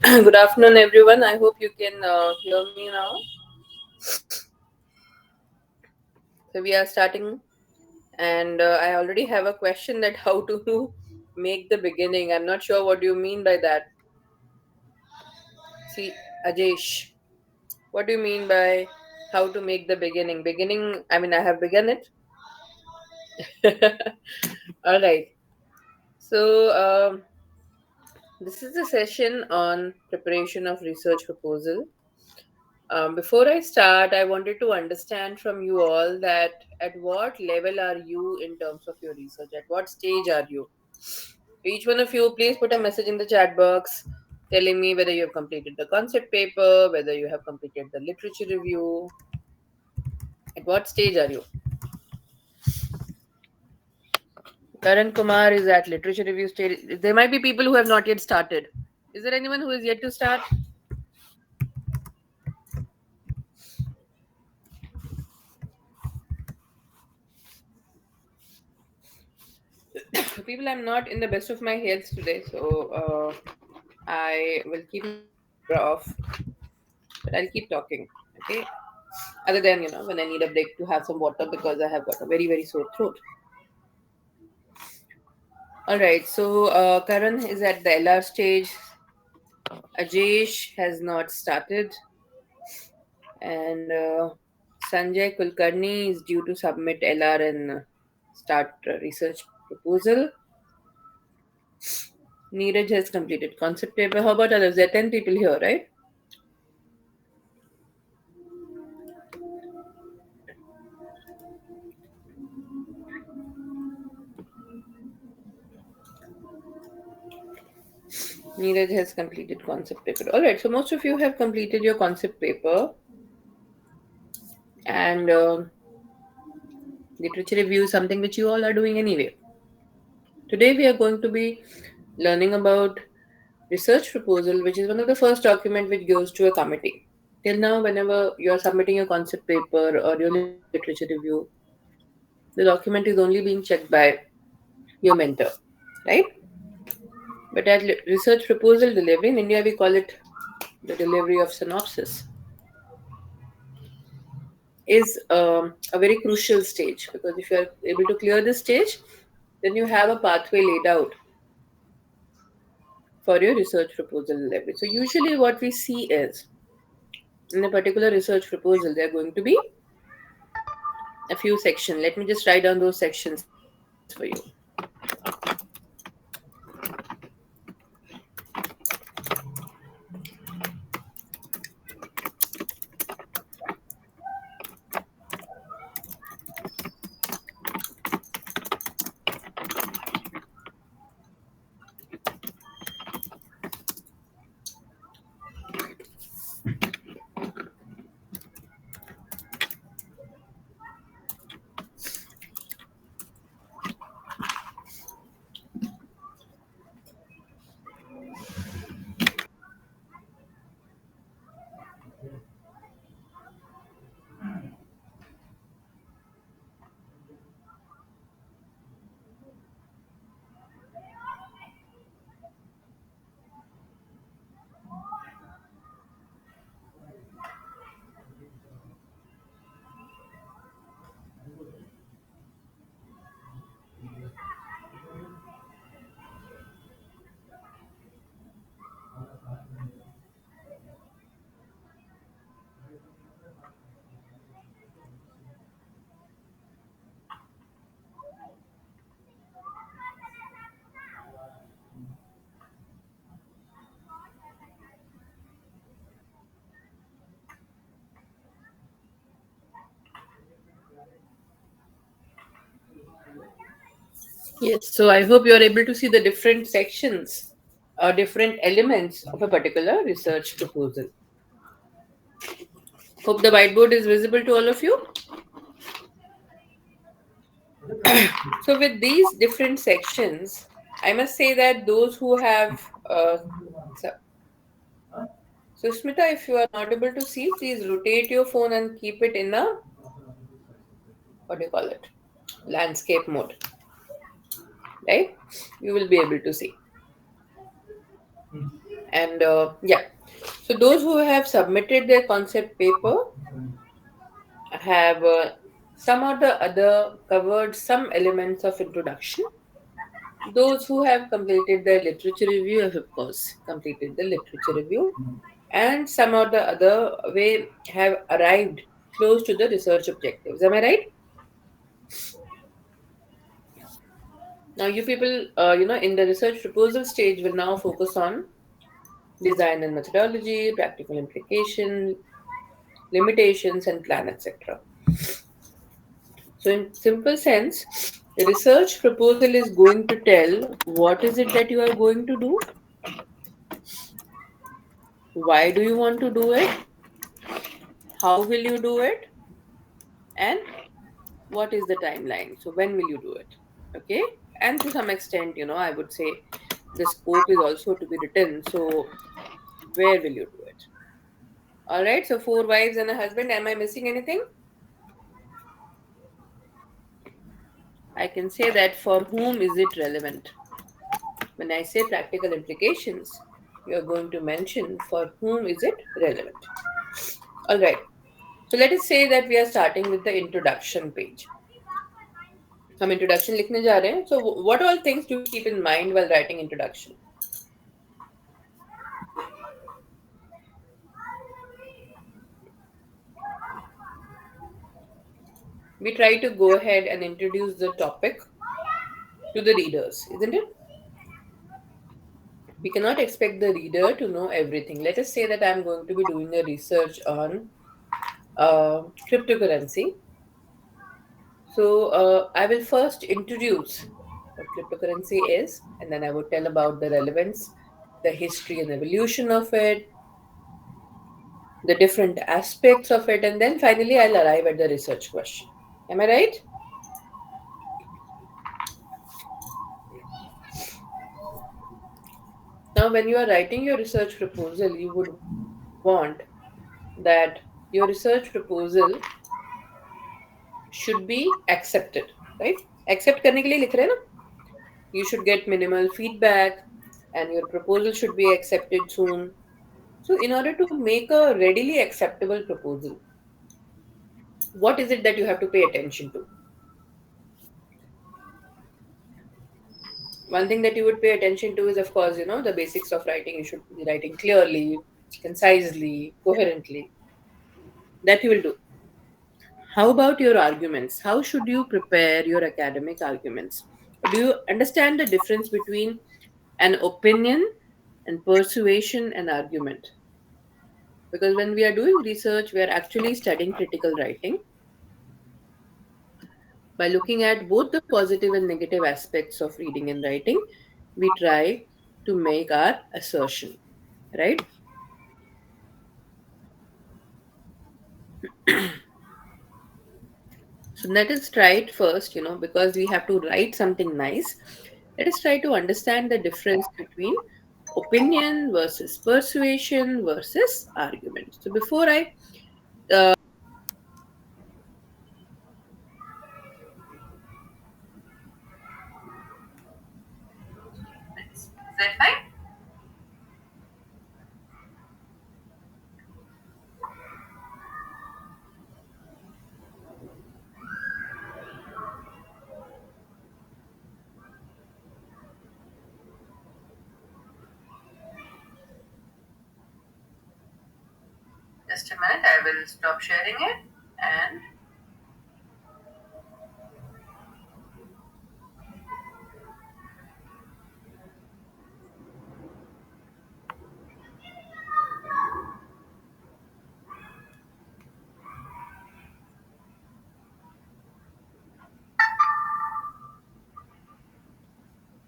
Good afternoon, everyone. I hope you can hear me now. So we are starting, and I already have a question that how to make the beginning. I'm not sure what you mean by that. See, Ajesh, what do you mean by how to make the beginning? Beginning. I mean, I have begun it. All right. So this is a session on preparation of research proposal. Before I start, I wanted to understand from you all that at what level are you in terms of your research? At what stage are you? Each one of you, please put a message in the chat box telling me whether you have completed the concept paper, whether you have completed the literature review. At what stage are you? Karan Kumar is at literature review stage. There might be people who have not yet started. Is there anyone who is yet to start? People, I'm not in the best of my health today, so I will keep my camera off, but I'll keep talking. Okay. Other than when I need a break to have some water because I have got a very sore throat. All right. So Karan is at the LR stage. Ajesh has not started, and Sanjay Kulkarni is due to submit LR and start research proposal. Neeraj has completed concept paper. How about others? There are 10 people here, right? Neeraj has completed concept paper. All right, so most of you have completed your concept paper, and literature review is something which you all are doing anyway. Today we are going to be learning about research proposal, which is one of the first document which goes to a committee. Till now, whenever you are submitting your concept paper or your literature review, the document is only being checked by your mentor, right? But at research proposal delivery in India, we call it the delivery of synopsis, is a very crucial stage, because if you are able to clear this stage, then you have a pathway laid out for your research proposal delivery. So usually what we see is in a particular research proposal there are going to be a few sections. Let me just write down those sections for you. Yes, so I hope you are able to see the different sections or different elements of a particular research proposal. Hope the whiteboard is visible to all of you. So with these different sections, I must say that those who have so, so Smita, if you are not able to see, please rotate your phone and keep it in a, what do you call it, landscape mode, right? You will be able to see. And yeah, so those who have submitted their concept paper have some or the other covered some elements of introduction. Those who have completed the literature review have, of course, completed the literature review, and some or the other way have arrived close to the research objectives. Am I right? Now, you people, in the research proposal stage, will now focus on design and methodology, practical implication, limitations, and plan, etc. So, in simple sense, the research proposal is going to tell what is it that you are going to do, why do you want to do it, how will you do it, and what is the timeline. So, when will you do it? Okay, and to some extent, I would say the scope is also to be written. So, where will you do it? All right, so four wives and a husband. Am I missing anything? I can say that for whom is it relevant? When I say practical implications, you're going to mention for whom is it relevant. All right. So let us say that we are starting with the introduction page. हम introduction लिखने जा रहे हैं. So what all things do you keep in mind while writing introduction? We try to go ahead and introduce the topic to the readers, isn't it? We cannot expect the reader to know everything. Let us say that I'm going to be doing a research on cryptocurrency. So I will first introduce what cryptocurrency is, and then I would tell about the relevance, the history and evolution of it, the different aspects of it, and then finally I'll arrive at the research question. Am I right? Now, when you are writing your research proposal, you would want that your research proposal should be accepted, right? Accept करने के लिए लिख रहे हैं ना? You should get minimal feedback, and your proposal should be accepted soon. So, in order to make a readily acceptable proposal, what is it that you have to pay attention to? One thing that you would pay attention to is, of course, the basics of writing. You should be writing clearly, concisely, coherently. That you will do. How about your arguments? How should you prepare your academic arguments? Do you understand the difference between an opinion and persuasion and argument? Because when we are doing research, we are actually studying critical writing. By looking at both the positive and negative aspects of reading and writing, we try to make our assertion, right? So let us try it first, because we have to write something nice. Let us try to understand the difference between opinion versus persuasion versus argument. So before I is that fine? Just a minute, I will stop sharing it. And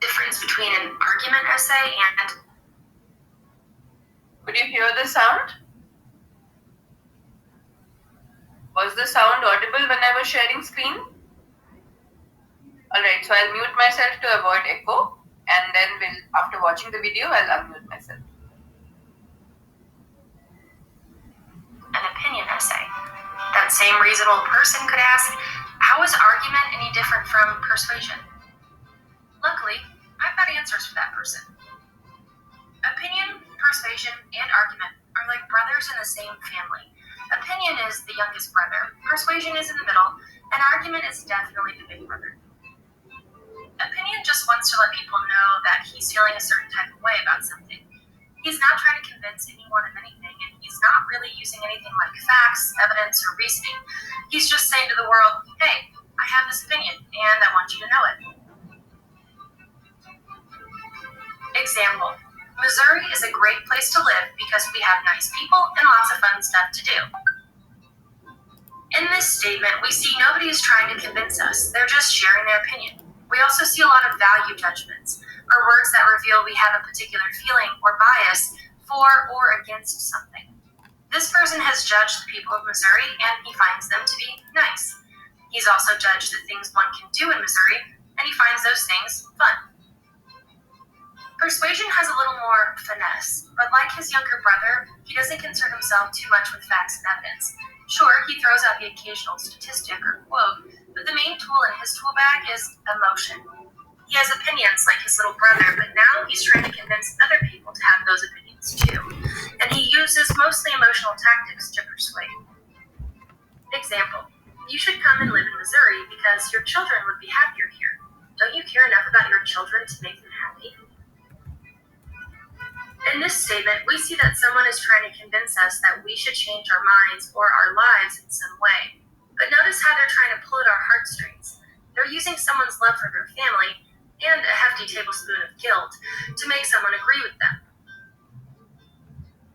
difference between an argument essay and. Could you hear the sound? Was the sound audible when I was sharing screen? Alright, so I'll mute myself to avoid echo, and then after watching the video, I'll unmute myself. An opinion essay. That same reasonable person could ask, how is argument any different from persuasion? Luckily, I've got answers for that person. Opinion, Persuasion and argument are like brothers in the same family. Opinion is the youngest brother, persuasion is in the middle, and argument is definitely the big brother. Opinion just wants to let people know that he's feeling a certain type of way about something. He's not trying to convince anyone of anything, and he's not really using anything like facts, evidence, or reasoning. He's just saying to the world, hey, I have this opinion, and I want you to know it. Example: Missouri is a great place to live because we have nice people and lots of fun stuff to do. In this statement, we see nobody is trying to convince us. They're just sharing their opinion. We also see a lot of value judgments, or words that reveal we have a particular feeling or bias for or against something. This person has judged the people of Missouri, and he finds them to be nice. He's also judged the things one can do in Missouri, and he finds those things fun. Persuasion has a little more finesse, but like his younger brother, he doesn't concern himself too much with facts and evidence. Sure, he throws out the occasional statistic or quote, but the main tool in his tool bag is emotion. He has opinions like his little brother, but now he's trying to convince other people to have those opinions too. And he uses mostly emotional tactics to persuade. Example: you should come and live in Missouri because your children would be happier here. Don't you care enough about your children to make them happy? In this statement, we see that someone is trying to convince us that we should change our minds or our lives in some way. But notice how they're trying to pull at our heartstrings. They're using someone's love for their family and a hefty tablespoon of guilt to make someone agree with them.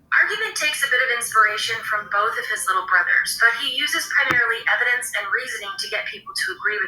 Argument takes a bit of inspiration from both of his little brothers, but he uses primarily evidence and reasoning to get people to agree with